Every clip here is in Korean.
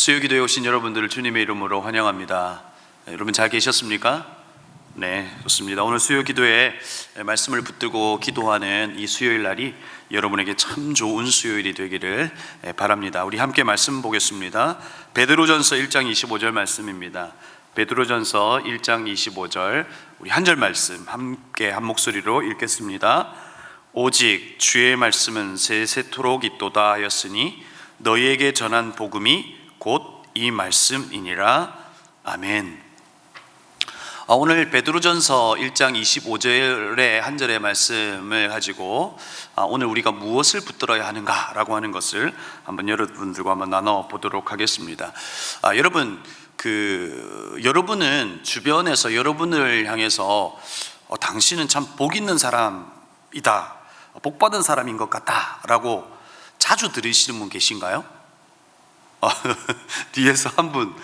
수요기도에 오신 여러분들을 주님의 이름으로 환영합니다. 여러분 잘 계셨습니까? 네, 좋습니다. 오늘 수요기도에 말씀을 붙들고 기도하는 이 수요일 날이 여러분에게 참 좋은 수요일이 되기를 바랍니다. 우리 함께 말씀 보겠습니다. 베드로전서 1장 25절 말씀입니다. 베드로전서 1장 25절 우리 한 절 말씀 함께 한 목소리로 읽겠습니다. 오직 주의 말씀은 세세토록 있도다 하였으니 너희에게 전한 복음이 곧 이 말씀이니라. 아멘. 오늘 베드로전서 1장 25절의 한 절의 말씀을 가지고 오늘 우리가 무엇을 붙들어야 하는가라고 하는 것을 한번 여러분들과 한번 나눠보도록 하겠습니다. 여러분, 여러분은 주변에서 여러분을 향해서 당신은 참 복 있는 사람이다, 복 받은 사람인 것 같다 라고 자주 들으시는 분 계신가요? 뒤에서 한 분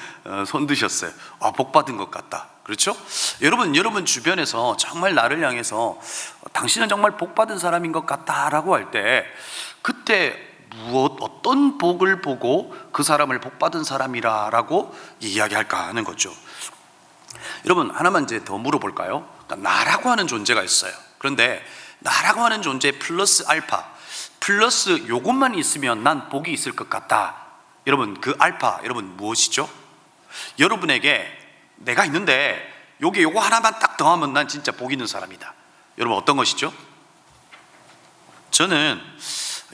손 드셨어요. 복 받은 것 같다. 그렇죠? 여러분 주변에서 정말 나를 향해서 당신은 정말 복 받은 사람인 것 같다 라고 할 때, 그때 어떤 복을 보고 그 사람을 복 받은 사람이라 라고 이야기할까 하는 거죠. 여러분, 하나만 이제 더 물어볼까요? 그러니까 나라고 하는 존재가 있어요. 그런데 나라고 하는 존재 플러스 알파, 플러스 요것만 있으면 난 복이 있을 것 같다. 여러분, 그 알파, 여러분 무엇이죠? 여러분에게 내가 있는데 요거 하나만 딱 더하면 난 진짜 복 있는 사람이다. 여러분 어떤 것이죠? 저는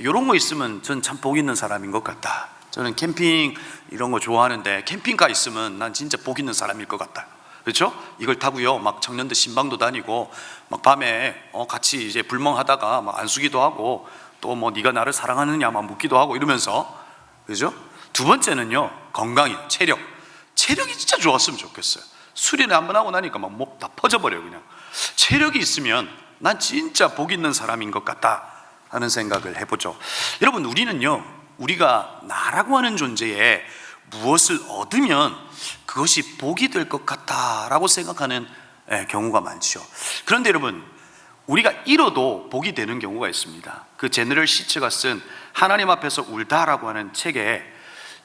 요런 거 있으면 전 참 복 있는 사람인 것 같다. 저는 캠핑 이런 거 좋아하는데 캠핑카 있으면 난 진짜 복 있는 사람일 것 같다. 그렇죠? 이걸 타고요 막 청년들 신방도 다니고 막 밤에 같이 이제 불멍하다가 막 안수기도 하고 또 뭐 네가 나를 사랑하느냐 막 묻기도 하고 이러면서, 그죠? 두 번째는요, 건강이에요. 체력이 진짜 좋았으면 좋겠어요. 수련회 한번 하고 나니까 막 목 다 퍼져버려요. 그냥 체력이 있으면 난 진짜 복 있는 사람인 것 같다 하는 생각을 해보죠. 여러분, 우리가 나라고 하는 존재에 무엇을 얻으면 그것이 복이 될 것 같다라고 생각하는 경우가 많죠. 그런데 여러분, 우리가 잃어도 복이 되는 경우가 있습니다. 그 제너럴 시처가 쓴 하나님 앞에서 울다라고 하는 책에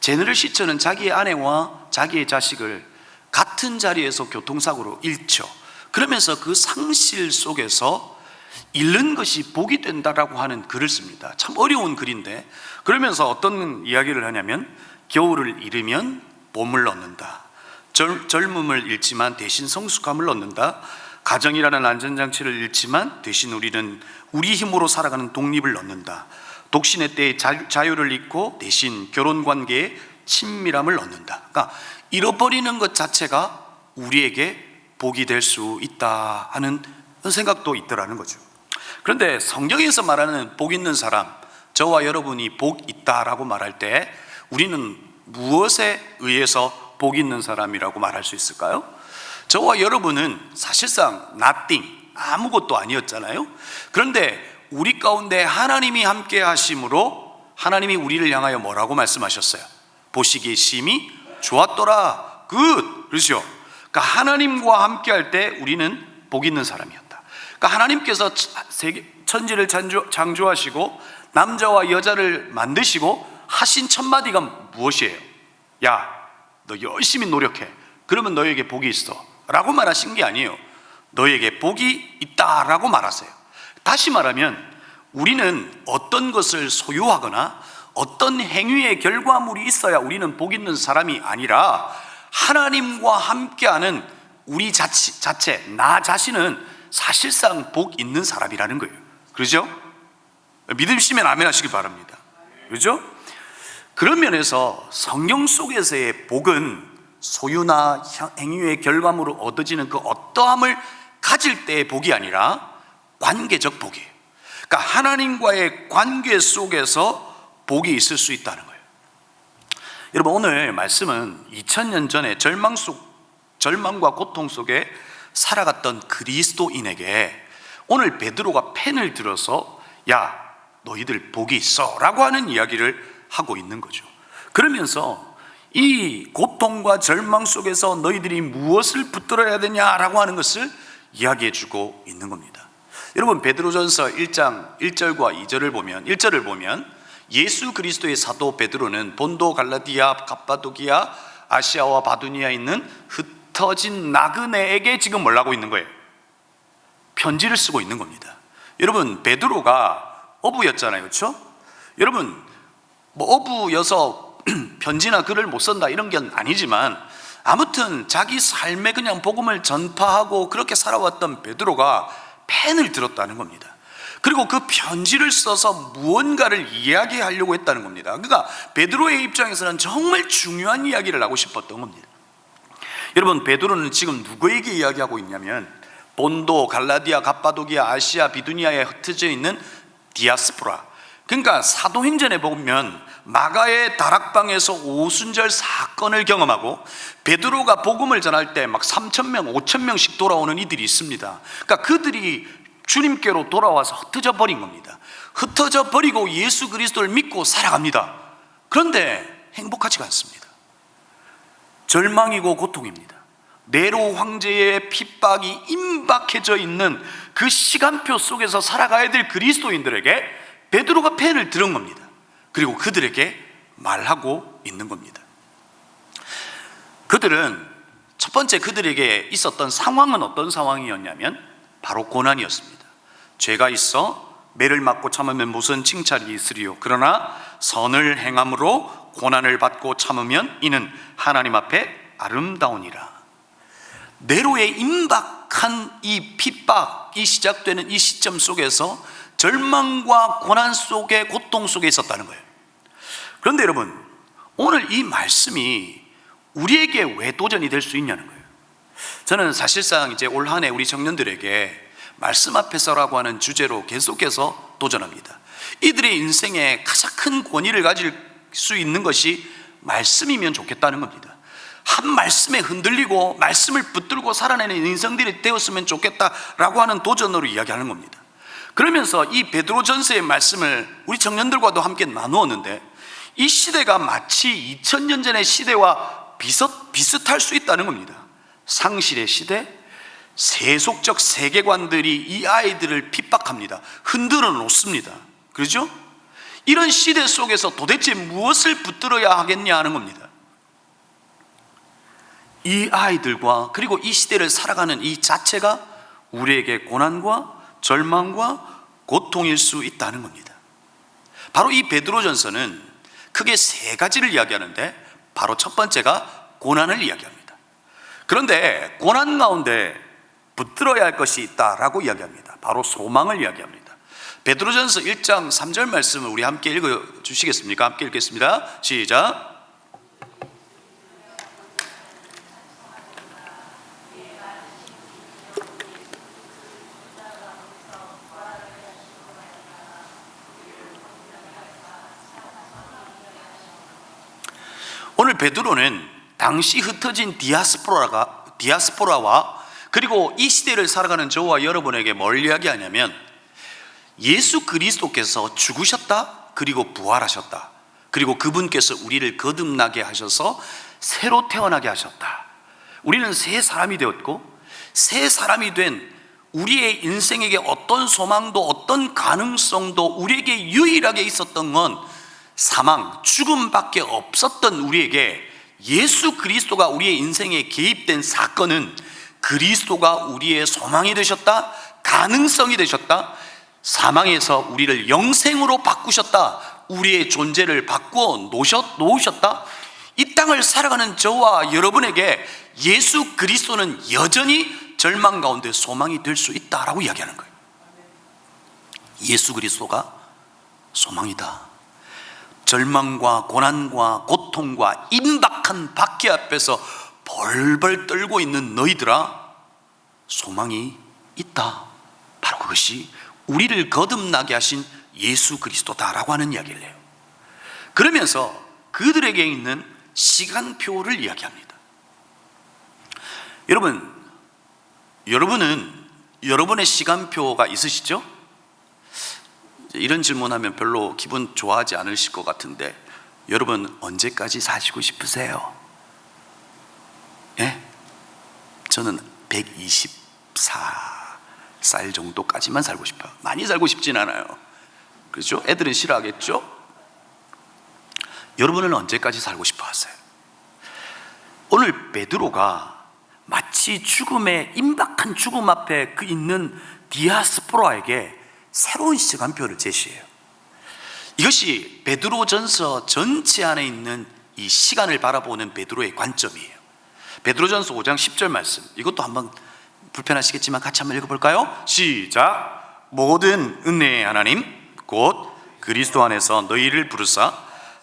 제너럴 시처는 자기의 아내와 자기의 자식을 같은 자리에서 교통사고로 잃죠. 그러면서 그 상실 속에서 잃는 것이 복이 된다라고 하는 글을 씁니다. 참 어려운 글인데, 그러면서 어떤 이야기를 하냐면, 겨울을 잃으면 봄을 얻는다, 젊음을 잃지만 대신 성숙함을 얻는다, 가정이라는 안전장치를 잃지만 대신 우리는 우리 힘으로 살아가는 독립을 얻는다, 독신의 때에 자유를 잃고 대신 결혼관계에 친밀함을 얻는다. 그러니까 잃어버리는 것 자체가 우리에게 복이 될 수 있다 하는 생각도 있더라는 거죠. 그런데 성경에서 말하는 복 있는 사람, 저와 여러분이 복 있다라고 말할 때 우리는 무엇에 의해서 복 있는 사람이라고 말할 수 있을까요? 저와 여러분은 사실상 nothing, 아무것도 아니었잖아요. 그런데 우리 가운데 하나님이 함께 하심으로 하나님이 우리를 향하여 뭐라고 말씀하셨어요? 보시기에 심히 좋았더라. 굿. 그렇죠? 그러니까 하나님과 함께 할 때 우리는 복 있는 사람이었다. 그러니까 하나님께서 천지를 창조하시고 남자와 여자를 만드시고 하신 첫 마디가 무엇이에요? 야, 너 열심히 노력해. 그러면 너에게 복이 있어 라고 말하신 게 아니에요. 너에게 복이 있다라고 말하세요. 다시 말하면 우리는 어떤 것을 소유하거나 어떤 행위의 결과물이 있어야 우리는 복 있는 사람이 아니라, 하나님과 함께하는 우리 자체, 나 자신은 사실상 복 있는 사람이라는 거예요. 그렇죠? 믿으시면 아멘 하시기 바랍니다. 그렇죠? 그런 면에서 성경 속에서의 복은 소유나 행위의 결과물로 얻어지는 그 어떠함을 가질 때의 복이 아니라 관계적 복이에요. 그러니까 하나님과의 관계 속에서 복이 있을 수 있다는 거예요. 여러분, 오늘 말씀은 2000년 전에 절망과 고통 속에 살아갔던 그리스도인에게 오늘 베드로가 펜을 들어서 야, 너희들 복이 있어 라고 하는 이야기를 하고 있는 거죠. 그러면서 이 고통과 절망 속에서 너희들이 무엇을 붙들어야 되냐라고 하는 것을 이야기해 주고 있는 겁니다. 여러분, 베드로전서 1장 1절과 2절을 보면 예수 그리스도의 사도 베드로는 본도, 갈라디아, 갑바도기아, 아시아와 바두니아에 있는 흩어진 나그네에게 지금 뭘 하고 있는 거예요? 편지를 쓰고 있는 겁니다. 여러분, 베드로가 어부였잖아요, 그렇죠? 여러분, 뭐 어부여서 편지나 글을 못 쓴다 이런 게 아니지만, 아무튼 자기 삶에 그냥 복음을 전파하고 그렇게 살아왔던 베드로가 펜을 들었다는 겁니다. 그리고 그 편지를 써서 무언가를 이야기하려고 했다는 겁니다. 그러니까 베드로의 입장에서는 정말 중요한 이야기를 하고 싶었던 겁니다. 여러분, 베드로는 지금 누구에게 이야기하고 있냐면 본도, 갈라디아, 갑바도기아, 아시아, 비두니아에 흩어져 있는 디아스포라, 그러니까 사도행전에 보면 마가의 다락방에서 오순절 사건을 경험하고 베드로가 복음을 전할 때 막 3,000명, 5,000명씩 돌아오는 이들이 있습니다. 그러니까 그들이 주님께로 돌아와서 흩어져 버린 겁니다. 흩어져 버리고 예수 그리스도를 믿고 살아갑니다. 그런데 행복하지가 않습니다. 절망이고 고통입니다. 네로 황제의 핍박이 임박해져 있는 그 시간표 속에서 살아가야 될 그리스도인들에게 베드로가 펜을 들은 겁니다. 그리고 그들에게 말하고 있는 겁니다. 그들은 첫 번째 그들에게 있었던 상황은 어떤 상황이었냐면 바로 고난이었습니다. 죄가 있어 매를 맞고 참으면 무슨 칭찬이 있으리요. 그러나 선을 행함으로 고난을 받고 참으면 이는 하나님 앞에 아름다우니라. 네로의 임박한 이 핍박이 시작되는 이 시점 속에서 절망과 고난 속에, 고통 속에 있었다는 거예요. 그런데 여러분, 오늘 이 말씀이 우리에게 왜 도전이 될 수 있냐는 거예요. 저는 사실상 이제 올 한 해 우리 청년들에게 말씀 앞에서라고 하는 주제로 계속해서 도전합니다. 이들의 인생에 가장 큰 권위를 가질 수 있는 것이 말씀이면 좋겠다는 겁니다. 한 말씀에 흔들리고 말씀을 붙들고 살아내는 인생들이 되었으면 좋겠다라고 하는 도전으로 이야기하는 겁니다. 그러면서 이 베드로전서의 말씀을 우리 청년들과도 함께 나누었는데, 이 시대가 마치 2000년 전의 시대와 비슷할 수 있다는 겁니다. 상실의 시대, 세속적 세계관들이 이 아이들을 핍박합니다. 흔들어 놓습니다. 그렇죠? 이런 시대 속에서 도대체 무엇을 붙들어야 하겠냐 하는 겁니다. 이 아이들과 그리고 이 시대를 살아가는 이 자체가 우리에게 고난과 절망과 고통일 수 있다는 겁니다. 바로 이 베드로전서는 크게 세 가지를 이야기하는데, 바로 첫 번째가 고난을 이야기합니다. 그런데 고난 가운데 붙들어야 할 것이 있다라고 이야기합니다. 바로 소망을 이야기합니다. 베드로전서 1장 3절 말씀을 우리 함께 읽어주시겠습니까? 함께 읽겠습니다. 시작. 오늘 베드로는 당시 흩어진 디아스포라와 그리고 이 시대를 살아가는 저와 여러분에게 뭘 이야기하냐면, 예수 그리스도께서 죽으셨다, 그리고 부활하셨다, 그리고 그분께서 우리를 거듭나게 하셔서 새로 태어나게 하셨다. 우리는 새 사람이 되었고, 새 사람이 된 우리의 인생에게 어떤 소망도 어떤 가능성도 우리에게 유일하게 있었던 건 사망, 죽음밖에 없었던 우리에게 예수 그리스도가 우리의 인생에 개입된 사건은 그리스도가 우리의 소망이 되셨다, 가능성이 되셨다, 사망에서 우리를 영생으로 바꾸셨다, 우리의 존재를 바꾸어 놓으셨다. 이 땅을 살아가는 저와 여러분에게 예수 그리스도는 여전히 절망 가운데 소망이 될 수 있다라고 이야기하는 거예요. 예수 그리스도가 소망이다. 절망과 고난과 고통과 임박한 박해 앞에서 벌벌 떨고 있는 너희들아, 소망이 있다. 바로 그것이 우리를 거듭나게 하신 예수 그리스도다라고 하는 이야기를 해요. 그러면서 그들에게 있는 시간표를 이야기합니다. 여러분은 여러분의 시간표가 있으시죠? 이런 질문하면 별로 기분 좋아하지 않으실 것 같은데, 여러분 언제까지 사시고 싶으세요? 예? 저는 124살 정도까지만 살고 싶어요. 많이 살고 싶진 않아요. 그렇죠? 애들은 싫어하겠죠? 여러분은 언제까지 살고 싶어 하세요? 오늘 베드로가 마치 죽음의 임박한 죽음 앞에 그 있는 디아스포라에게 새로운 시간표를 제시해요. 이것이 베드로전서 전체 안에 있는 이 시간을 바라보는 베드로의 관점이에요. 베드로전서 5장 10절 말씀, 이것도 한번 불편하시겠지만 같이 한번 읽어볼까요? 시작. 모든 은혜의 하나님 곧 그리스도 안에서 너희를 부르사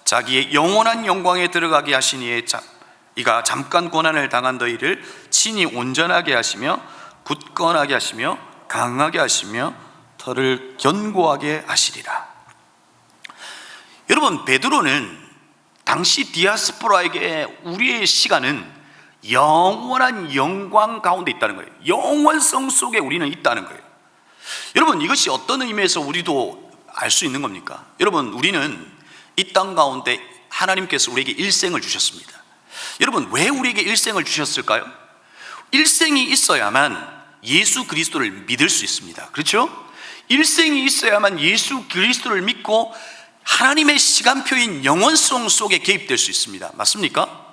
자기의 영원한 영광에 들어가게 하시니에 이가 잠깐 고난을 당한 너희를 친히 온전하게 하시며 굳건하게 하시며 강하게 하시며 털을 견고하게 하시리라. 여러분, 베드로는 당시 디아스포라에게 우리의 시간은 영원한 영광 가운데 있다는 거예요. 영원성 속에 우리는 있다는 거예요. 여러분, 이것이 어떤 의미에서 우리도 알 수 있는 겁니까? 여러분, 우리는 이 땅 가운데 하나님께서 우리에게 일생을 주셨습니다. 여러분, 왜 우리에게 일생을 주셨을까요? 일생이 있어야만 예수 그리스도를 믿을 수 있습니다. 그렇죠? 일생이 있어야만 예수 그리스도를 믿고 하나님의 시간표인 영원성 속에 개입될 수 있습니다. 맞습니까?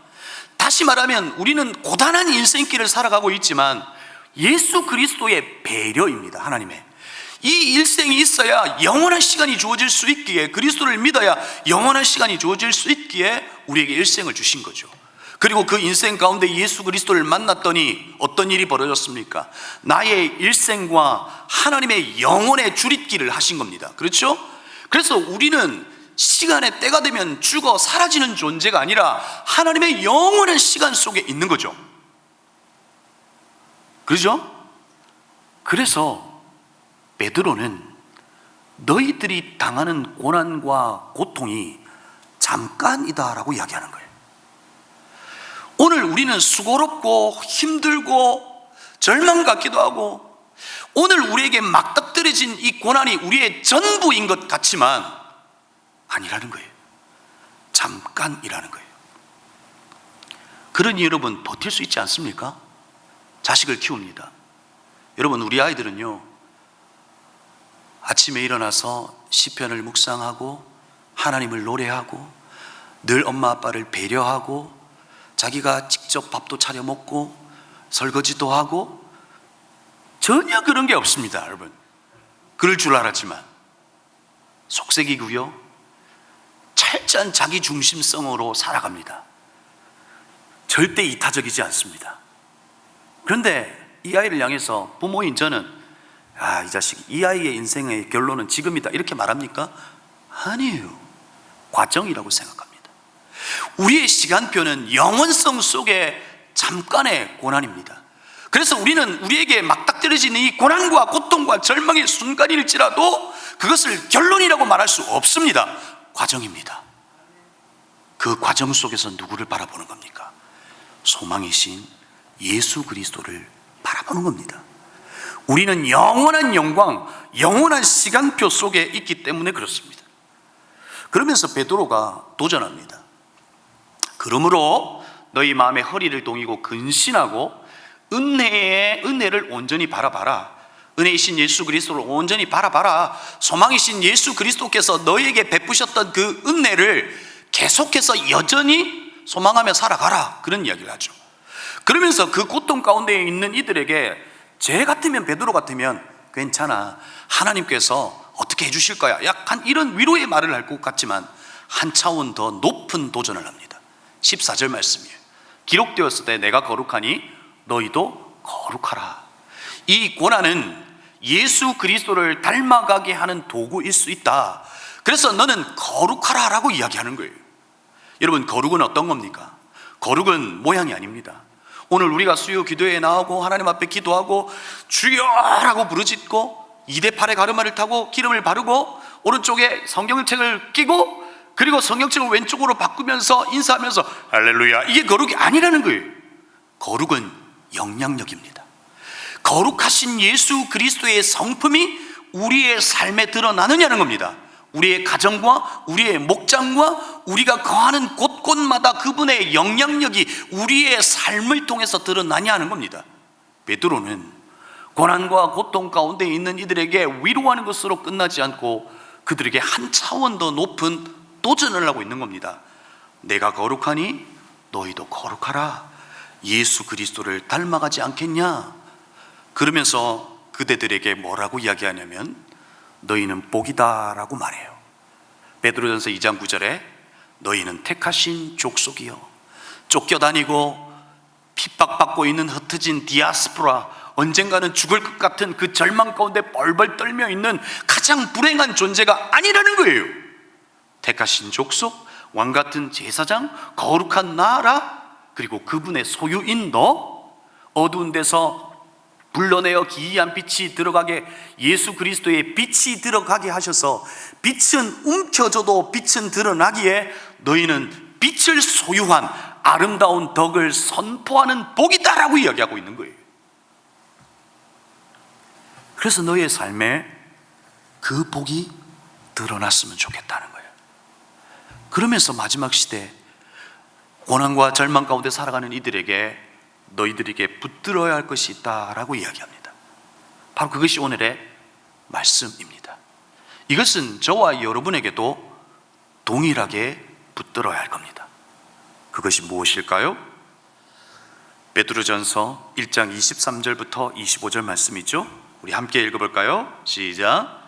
다시 말하면 우리는 고단한 인생길을 살아가고 있지만 예수 그리스도의 배려입니다. 하나님의 이 일생이 있어야 영원한 시간이 주어질 수 있기에, 그리스도를 믿어야 영원한 시간이 주어질 수 있기에 우리에게 일생을 주신 거죠. 그리고 그 인생 가운데 예수 그리스도를 만났더니 어떤 일이 벌어졌습니까? 나의 일생과 하나님의 영혼의 줄잇기를 하신 겁니다. 그렇죠? 그래서 우리는 시간의 때가 되면 죽어 사라지는 존재가 아니라 하나님의 영원한 시간 속에 있는 거죠. 그렇죠? 그래서 베드로는 너희들이 당하는 고난과 고통이 잠깐이다라고 이야기하는 거예요. 오늘 우리는 수고롭고 힘들고 절망 같기도 하고 오늘 우리에게 맞닥뜨려진 이 고난이 우리의 전부인 것 같지만 아니라는 거예요. 잠깐이라는 거예요. 그러니 여러분, 버틸 수 있지 않습니까? 자식을 키웁니다. 여러분, 우리 아이들은요, 아침에 일어나서 시편을 묵상하고 하나님을 노래하고 늘 엄마 아빠를 배려하고 자기가 직접 밥도 차려 먹고 설거지도 하고 전혀 그런 게 없습니다. 여러분, 그럴 줄 알았지만 속색이고요, 철저한 자기 중심성으로 살아갑니다. 절대 이타적이지 않습니다. 그런데 이 아이를 향해서 부모인 저는 이 자식, 이 아이의 인생의 결론은 지금이다 이렇게 말합니까? 아니에요. 과정이라고 생각합니다. 우리의 시간표는 영원성 속에 잠깐의 고난입니다. 그래서 우리는 우리에게 맞닥뜨려지는 이 고난과 고통과 절망의 순간일지라도 그것을 결론이라고 말할 수 없습니다. 과정입니다. 그 과정 속에서 누구를 바라보는 겁니까? 소망이신 예수 그리스도를 바라보는 겁니다. 우리는 영원한 영광, 영원한 시간표 속에 있기 때문에 그렇습니다. 그러면서 베드로가 도전합니다. 그러므로 너희 마음의 허리를 동이고 근신하고 은혜를 온전히 바라봐라. 은혜이신 예수 그리스도를 온전히 바라봐라. 소망이신 예수 그리스도께서 너희에게 베푸셨던 그 은혜를 계속해서 여전히 소망하며 살아가라. 그런 이야기를 하죠. 그러면서 그 고통 가운데 있는 이들에게 제 같으면, 베드로 같으면 괜찮아, 하나님께서 어떻게 해주실 거야, 약간 이런 위로의 말을 할 것 같지만 한 차원 더 높은 도전을 합니다. 14절 말씀이에요. 기록되었을 때 내가 거룩하니 너희도 거룩하라. 이 고난은 예수 그리스도를 닮아가게 하는 도구일 수 있다. 그래서 너는 거룩하라 라고 이야기하는 거예요. 여러분, 거룩은 어떤 겁니까? 거룩은 모양이 아닙니다. 오늘 우리가 수요 기도에 나오고 하나님 앞에 기도하고 주여라고 부르짖고 2대8의 가르마를 타고 기름을 바르고 오른쪽에 성경책을 끼고 그리고 성경책을 왼쪽으로 바꾸면서 인사하면서 할렐루야, 이게 거룩이 아니라는 거예요. 거룩은 영향력입니다. 거룩하신 예수 그리스도의 성품이 우리의 삶에 드러나느냐는 겁니다. 우리의 가정과 우리의 목장과 우리가 거하는 곳곳마다 그분의 영향력이 우리의 삶을 통해서 드러나냐 하는 겁니다. 베드로는 고난과 고통 가운데 있는 이들에게 위로하는 것으로 끝나지 않고 그들에게 한 차원 더 높은 도전을 하고 있는 겁니다. 내가 거룩하니 너희도 거룩하라. 예수 그리스도를 닮아가지 않겠냐? 그러면서 그대들에게 뭐라고 이야기하냐면 너희는 복이다라고 말해요. 베드로전서 2장 9절에 너희는 택하신 족속이요, 쫓겨다니고 핍박받고 있는 흩어진 디아스포라, 언젠가는 죽을 것 같은 그 절망 가운데 벌벌 떨며 있는 가장 불행한 존재가 아니라는 거예요. 택하신 족속, 왕같은 제사장, 거룩한 나라, 그리고 그분의 소유인 너, 어두운 데서 불러내어 기이한 빛이 들어가게, 예수 그리스도의 빛이 들어가게 하셔서 빛은 움켜져도 빛은 드러나기에 너희는 빛을 소유한 아름다운 덕을 선포하는 복이다라고 이야기하고 있는 거예요. 그래서 너의 삶에 그 복이 드러났으면 좋겠다는 거예요. 그러면서 마지막 시대 고난과 절망 가운데 살아가는 이들에게 너희들에게 붙들어야 할 것이 있다라고 이야기합니다. 바로 그것이 오늘의 말씀입니다. 이것은 저와 여러분에게도 동일하게 붙들어야 할 겁니다. 그것이 무엇일까요? 베드로전서 1장 23절부터 25절 말씀이죠. 우리 함께 읽어볼까요? 시작.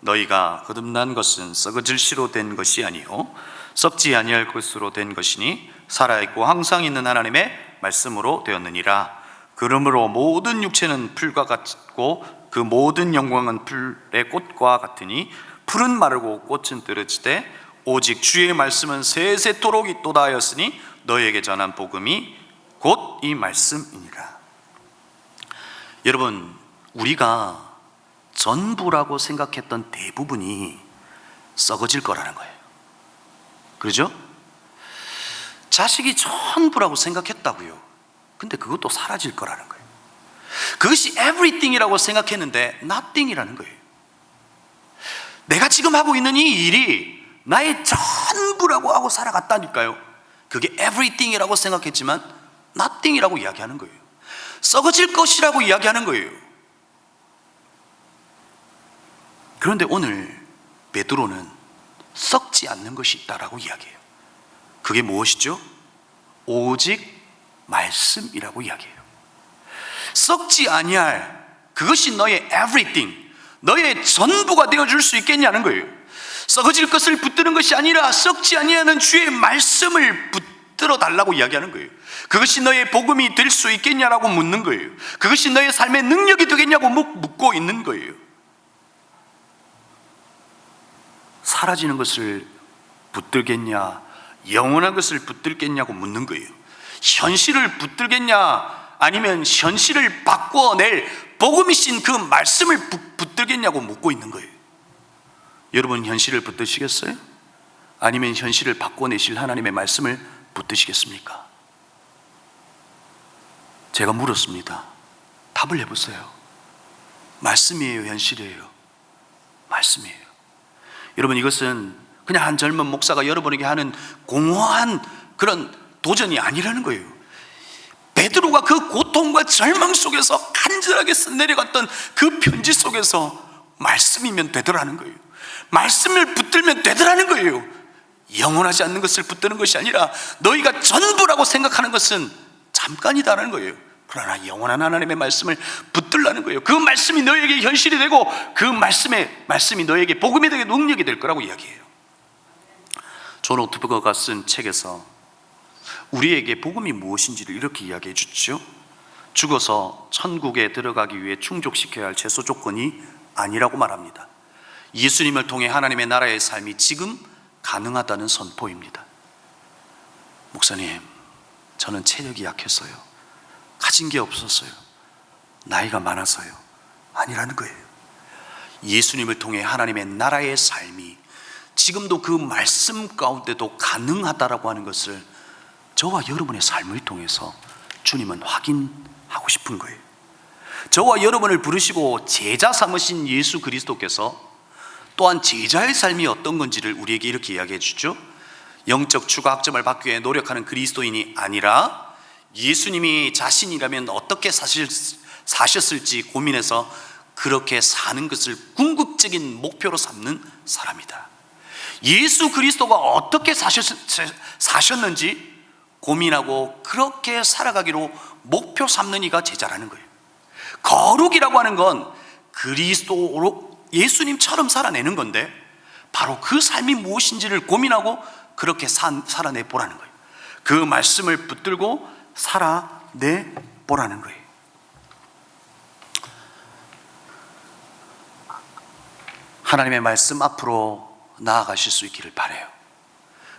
너희가 거듭난 것은 썩어질 씨로 된 것이 아니요 썩지 아니할 것으로 된 것이니 살아있고 항상 있는 하나님의 말씀으로 되었느니라. 그러므로 모든 육체는 풀과 같고 그 모든 영광은 풀의 꽃과 같으니 풀은 마르고 꽃은 떨어지되 오직 주의 말씀은 세세토록 있도다 하였으니 너희에게 전한 복음이 곧 이 말씀이니라. 여러분, 우리가 전부라고 생각했던 대부분이 썩어질 거라는 거예요. 그렇죠? 자식이 전부라고 생각했다고요. 근데 그것도 사라질 거라는 거예요. 그것이 everything이라고 생각했는데 nothing이라는 거예요. 내가 지금 하고 있는 이 일이 나의 전부라고 하고 살아갔다니까요. 그게 everything이라고 생각했지만 nothing이라고 이야기하는 거예요. 썩어질 것이라고 이야기하는 거예요. 그런데 오늘 베드로는 썩지 않는 것이 있다라고 이야기해요. 그게 무엇이죠? 오직 말씀이라고 이야기해요. 썩지 아니할, 그것이 너의 everything, 너의 전부가 되어줄 수 있겠냐는 거예요. 썩어질 것을 붙드는 것이 아니라 썩지 아니하는 주의 말씀을 붙들어 달라고 이야기하는 거예요. 그것이 너의 복음이 될 수 있겠냐라고 묻는 거예요. 그것이 너의 삶의 능력이 되겠냐고 묻고 있는 거예요. 사라지는 것을 붙들겠냐, 영원한 것을 붙들겠냐고 묻는 거예요. 현실을 붙들겠냐, 아니면 현실을 바꿔낼 복음이신 그 말씀을 붙들겠냐고 묻고 있는 거예요. 여러분, 현실을 붙드시겠어요? 아니면 현실을 바꿔내실 하나님의 말씀을 붙드시겠습니까? 제가 물었습니다. 답을 해보세요. 말씀이에요, 현실이에요? 말씀이에요. 여러분, 이것은 그냥 한 젊은 목사가 여러분에게 하는 공허한 그런 도전이 아니라는 거예요. 베드로가 그 고통과 절망 속에서 간절하게 내려갔던 그 편지 속에서 말씀이면 되더라는 거예요. 말씀을 붙들면 되더라는 거예요. 영원하지 않는 것을 붙드는 것이 아니라 너희가 전부라고 생각하는 것은 잠깐이다라는 거예요. 그러나 영원한 하나님의 말씀을 붙들라는 거예요. 그 말씀이 너에게 현실이 되고 그 말씀이 너에게 복음이 되게 능력이 될 거라고 이야기해요. 존 오트버거가 쓴 책에서 우리에게 복음이 무엇인지를 이렇게 이야기해 주죠. 죽어서 천국에 들어가기 위해 충족시켜야 할 최소 조건이 아니라고 말합니다. 예수님을 통해 하나님의 나라의 삶이 지금 가능하다는 선포입니다. 목사님, 저는 체력이 약했어요. 가진 게 없었어요. 나이가 많아서요. 아니라는 거예요. 예수님을 통해 하나님의 나라의 삶이 지금도 그 말씀 가운데도 가능하다라고 하는 것을 저와 여러분의 삶을 통해서 주님은 확인하고 싶은 거예요. 저와 여러분을 부르시고 제자 삼으신 예수 그리스도께서 또한 제자의 삶이 어떤 건지를 우리에게 이렇게 이야기해 주죠. 영적 추가 학점을 받기 위해 노력하는 그리스도인이 아니라 예수님이 자신이라면 어떻게 사셨을지 고민해서 그렇게 사는 것을 궁극적인 목표로 삼는 사람이다. 예수 그리스도가 어떻게 사셨는지 고민하고 그렇게 살아가기로 목표 삼는 이가 제자라는 거예요. 거룩이라고 하는 건 그리스도로 예수님처럼 살아내는 건데, 바로 그 삶이 무엇인지를 고민하고 그렇게 살아내 보라는 거예요. 그 말씀을 붙들고 살아내 보라는 거예요. 하나님의 말씀 앞으로 나아가실 수 있기를 바라요.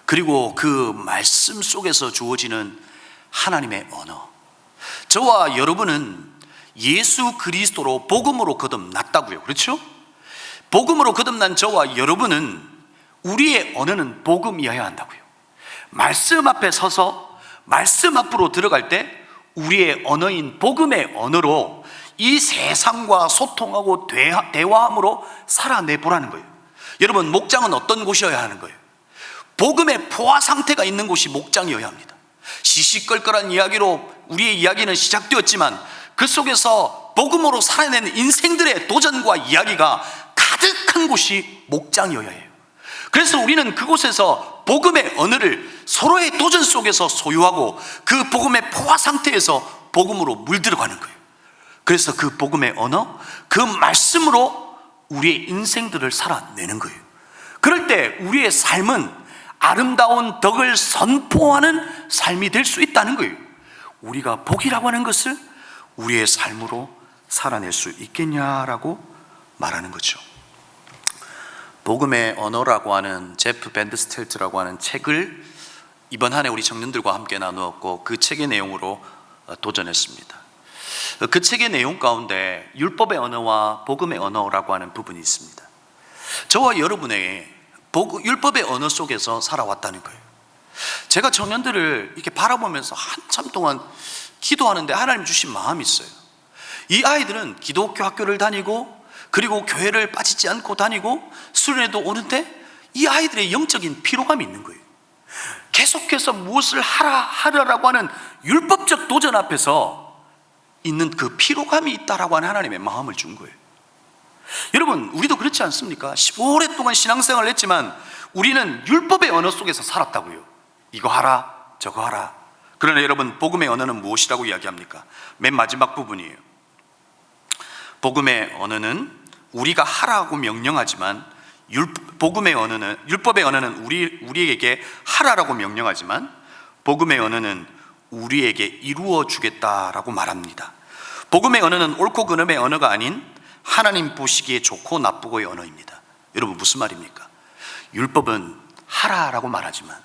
그리고 그 말씀 속에서 주어지는 하나님의 언어, 저와 여러분은 예수 그리스도로 복음으로 거듭났다고요. 그렇죠? 복음으로 거듭난 저와 여러분은 우리의 언어는 복음이어야 한다고요. 말씀 앞에 서서 말씀 앞으로 들어갈 때 우리의 언어인 복음의 언어로 이 세상과 소통하고 대화함으로 살아내보라는 거예요. 여러분, 목장은 어떤 곳이어야 하는 거예요? 복음의 포화 상태가 있는 곳이 목장이어야 합니다. 시시껄껄한 이야기로 우리의 이야기는 시작되었지만 그 속에서 복음으로 살아내는 인생들의 도전과 이야기가 가득한 곳이 목장이어야 해요. 그래서 우리는 그곳에서 복음의 언어를 서로의 도전 속에서 소유하고 그 복음의 포화 상태에서 복음으로 물들어가는 거예요. 그래서 그 복음의 언어, 그 말씀으로 우리의 인생들을 살아내는 거예요. 그럴 때 우리의 삶은 아름다운 덕을 선포하는 삶이 될 수 있다는 거예요. 우리가 복이라고 하는 것을 우리의 삶으로 살아낼 수 있겠냐라고 말하는 거죠. 복음의 언어라고 하는 제프 밴드스텔트라고 하는 책을 이번 한 해 우리 청년들과 함께 나누었고, 그 책의 내용으로 도전했습니다. 그 책의 내용 가운데 율법의 언어와 복음의 언어라고 하는 부분이 있습니다. 저와 여러분의 율법의 언어 속에서 살아왔다는 거예요. 제가 청년들을 이렇게 바라보면서 한참 동안 기도하는데 하나님 주신 마음이 있어요. 이 아이들은 기독교 학교를 다니고 그리고 교회를 빠지지 않고 다니고 수련회도 오는데 이 아이들의 영적인 피로감이 있는 거예요. 계속해서 무엇을 하라라고 하는 율법적 도전 앞에서 있는 그 피로감이 있다라고 하는 하나님의 마음을 준 거예요. 여러분, 우리도 그렇지 않습니까? 오랫동안 신앙생활을 했지만 우리는 율법의 언어 속에서 살았다고요. 이거 하라, 저거 하라. 그러나 여러분, 복음의 언어는 무엇이라고 이야기합니까? 맨 마지막 부분이에요. 복음의 언어는 우리가 하라고 명령하지만, 율법의 언어는 우리에게 하라라고 명령하지만, 복음의 언어는 우리에게 이루어 주겠다라고 말합니다. 복음의 언어는 옳고 그름의 언어가 아닌 하나님 보시기에 좋고 나쁘고의 언어입니다. 여러분, 무슨 말입니까? 율법은 하라라고 말하지만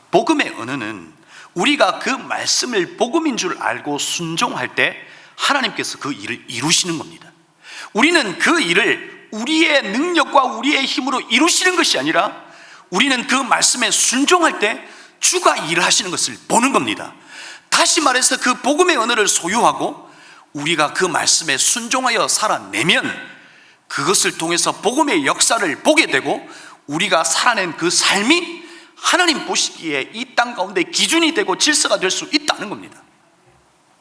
복음의 언어는 우리가 그 말씀을 복음인 줄 알고 순종할 때 하나님께서 그 일을 이루시는 겁니다. 우리는 그 일을 우리의 능력과 우리의 힘으로 이루시는 것이 아니라 우리는 그 말씀에 순종할 때 주가 일을 하시는 것을 보는 겁니다. 다시 말해서 그 복음의 언어를 소유하고 우리가 그 말씀에 순종하여 살아내면 그것을 통해서 복음의 역사를 보게 되고 우리가 살아낸 그 삶이 하나님 보시기에 이 땅 가운데 기준이 되고 질서가 될 수 있다는 겁니다.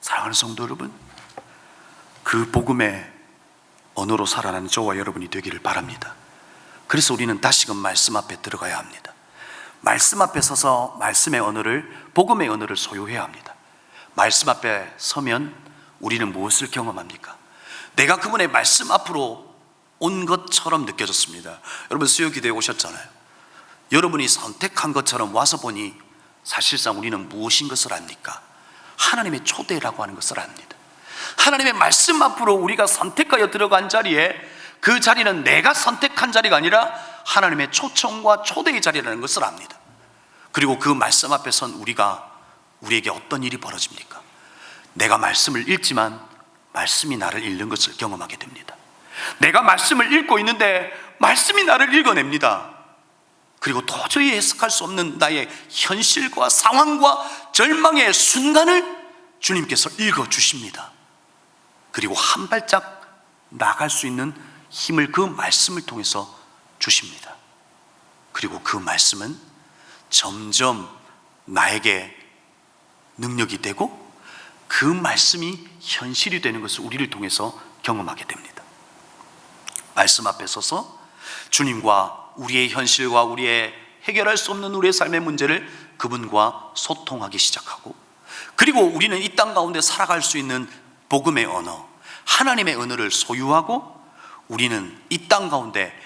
사랑하는 성도 여러분, 그 복음의 언어로 살아가는 저와 여러분이 되기를 바랍니다. 그래서 우리는 다시금 말씀 앞에 들어가야 합니다. 말씀 앞에 서서 말씀의 언어를, 복음의 언어를 소유해야 합니다. 말씀 앞에 서면 우리는 무엇을 경험합니까? 내가 그분의 말씀 앞으로 온 것처럼 느껴졌습니다. 여러분, 수요기도에 오셨잖아요. 여러분이 선택한 것처럼 와서 보니 사실상 우리는 무엇인 것을 압니까? 하나님의 초대라고 하는 것을 압니다. 하나님의 말씀 앞으로 우리가 선택하여 들어간 자리에, 그 자리는 내가 선택한 자리가 아니라 하나님의 초청과 초대의 자리라는 것을 압니다. 그리고 그 말씀 앞에 선 우리에게 어떤 일이 벌어집니까? 내가 말씀을 읽지만 말씀이 나를 읽는 것을 경험하게 됩니다. 내가 말씀을 읽고 있는데 말씀이 나를 읽어냅니다. 그리고 도저히 해석할 수 없는 나의 현실과 상황과 절망의 순간을 주님께서 읽어주십니다. 그리고 한 발짝 나갈 수 있는 힘을 그 말씀을 통해서 주십니다. 그리고 그 말씀은 점점 나에게 능력이 되고 그 말씀이 현실이 되는 것을 우리를 통해서 경험하게 됩니다. 말씀 앞에 서서 주님과 우리의 현실과 우리의 해결할 수 없는 우리의 삶의 문제를 그분과 소통하기 시작하고, 그리고 우리는 이 땅 가운데 살아갈 수 있는 복음의 언어, 하나님의 언어를 소유하고, 우리는 이 땅 가운데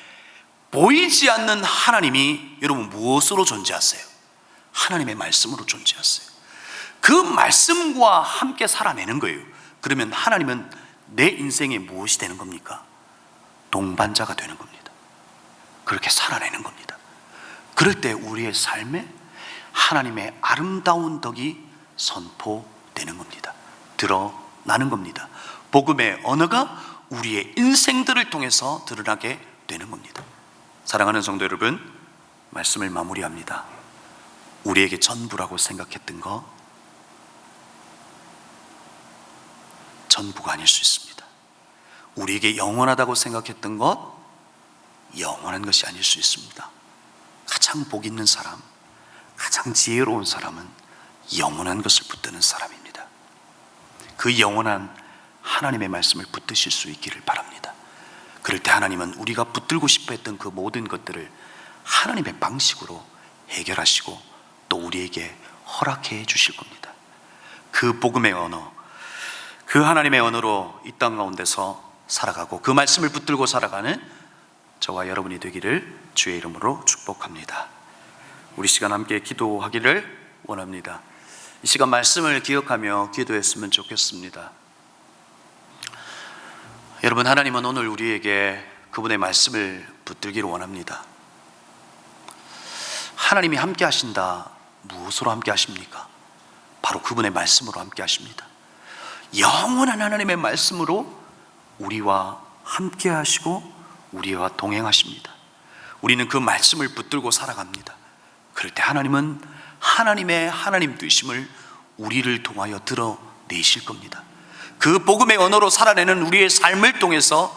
보이지 않는 하나님이 여러분 무엇으로 존재하세요? 하나님의 말씀으로 존재하세요. 그 말씀과 함께 살아내는 거예요. 그러면 하나님은 내 인생에 무엇이 되는 겁니까? 동반자가 되는 겁니다. 그렇게 살아내는 겁니다. 그럴 때 우리의 삶에 하나님의 아름다운 덕이 선포되는 겁니다. 드러나는 겁니다. 복음의 언어가 우리의 인생들을 통해서 드러나게 되는 겁니다. 사랑하는 성도 여러분, 말씀을 마무리합니다. 우리에게 전부라고 생각했던 거 전부가 아닐 수 있습니다. 우리에게 영원하다고 생각했던 것 영원한 것이 아닐 수 있습니다. 가장 복 있는 사람, 가장 지혜로운 사람은 영원한 것을 붙드는 사람입니다. 그 영원한 하나님의 말씀을 붙드실 수 있기를 바랍니다. 그럴 때 하나님은 우리가 붙들고 싶어 했던 그 모든 것들을 하나님의 방식으로 해결하시고 또 우리에게 허락해 주실 겁니다. 그 복음의 언어, 그 하나님의 언어로 이 땅 가운데서 살아가고 그 말씀을 붙들고 살아가는 저와 여러분이 되기를 주의 이름으로 축복합니다. 우리 시간 함께 기도하기를 원합니다. 이 시간 말씀을 기억하며 기도했으면 좋겠습니다. 여러분, 하나님은 오늘 우리에게 그분의 말씀을 붙들기를 원합니다. 하나님이 함께 하신다. 무엇으로 함께 하십니까? 바로 그분의 말씀으로 함께 하십니다. 영원한 하나님의 말씀으로 우리와 함께 하시고 우리와 동행하십니다. 우리는 그 말씀을 붙들고 살아갑니다. 그럴 때 하나님은 하나님의 하나님 되심을 우리를 통하여 드러내실 겁니다. 그 복음의 언어로 살아내는 우리의 삶을 통해서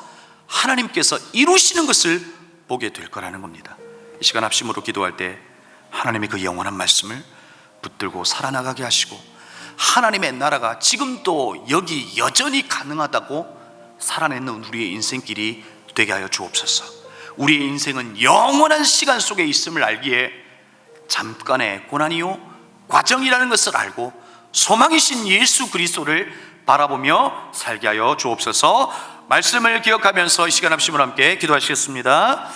하나님께서 이루시는 것을 보게 될 거라는 겁니다. 이 시간 합심으로 기도할 때 하나님의 그 영원한 말씀을 붙들고 살아나가게 하시고, 하나님의 나라가 지금도 여기 여전히 가능하다고 살아내는 우리의 인생길이 되게 하여 주옵소서. 우리의 인생은 영원한 시간 속에 있음을 알기에 잠깐의 고난이요 과정이라는 것을 알고 소망이신 예수 그리스도를 바라보며 살게 하여 주옵소서. 말씀을 기억하면서 이 시간 합심을 함께 기도하시겠습니다.